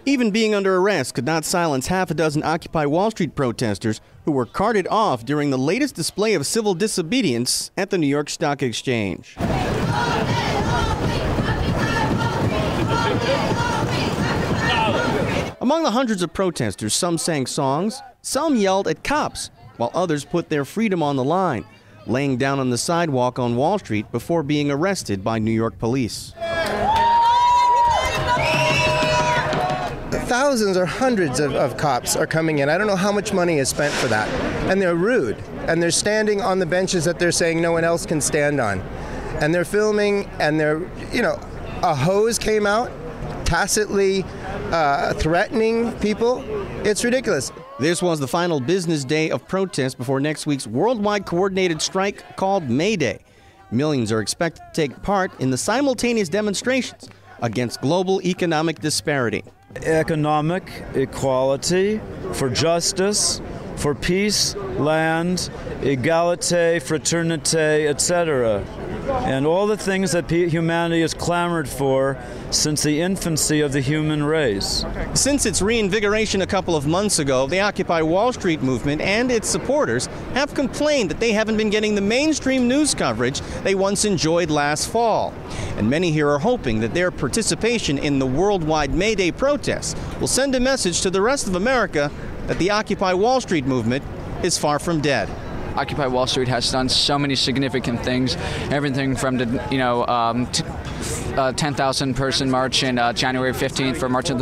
Even being under arrest could not silence half a dozen Occupy Wall Street protesters who were carted off during the latest display of civil disobedience at the New York Stock Exchange. Among the hundreds of protesters, some sang songs, some yelled at cops, while others put their freedom on the line, laying down on the sidewalk on Wall Street before being arrested by New York police. Thousands or hundreds of cops are coming in. I don't know how much money is spent for that. And they're rude. And they're standing on the benches that they're saying no one else can stand on. And they're filming, and they're, a hose came out, tacitly threatening people. It's ridiculous. This was the final business day of protest before next week's worldwide coordinated strike called May Day. Millions are expected to take part in the simultaneous demonstrations against global economic disparity. Economic equality, for justice, for peace, land, egalite, fraternite, etc. And all the things that humanity has clamored for since the infancy of the human race. Since its reinvigoration a couple of months ago, the Occupy Wall Street movement and its supporters have complained that they haven't been getting the mainstream news coverage they once enjoyed last fall. And many here are hoping that their participation in the worldwide May Day protests will send a message to the rest of America that the Occupy Wall Street movement is far from dead. Occupy Wall Street has done so many significant things, everything from the 10,000 person march in January 15th for Martin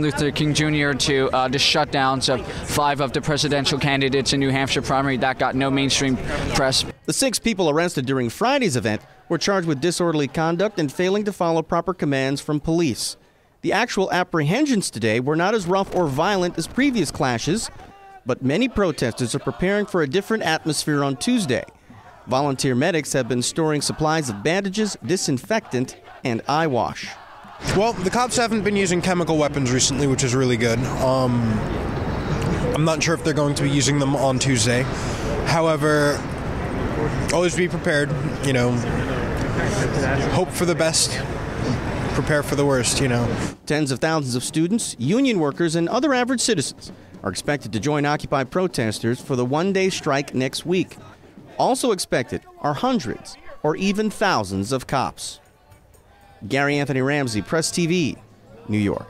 Luther King Jr. to the shutdowns of 5 of the presidential candidates in New Hampshire primary that got no mainstream press. The 6 people arrested during Friday's event were charged with disorderly conduct and failing to follow proper commands from police. The actual apprehensions today were not as rough or violent as previous clashes, but many protesters are preparing for a different atmosphere on Tuesday. Volunteer medics have been storing supplies of bandages, disinfectant, and eye wash. Well, the cops haven't been using chemical weapons recently, which is really good. I'm not sure if they're going to be using them on Tuesday. However, always be prepared, hope for the best, prepare for the worst, Tens of thousands of students, union workers, and other average citizens are expected to join Occupy protesters for the one-day strike next week. Also expected are hundreds or even thousands of cops. Gary Anthony Ramsey, Press TV, New York.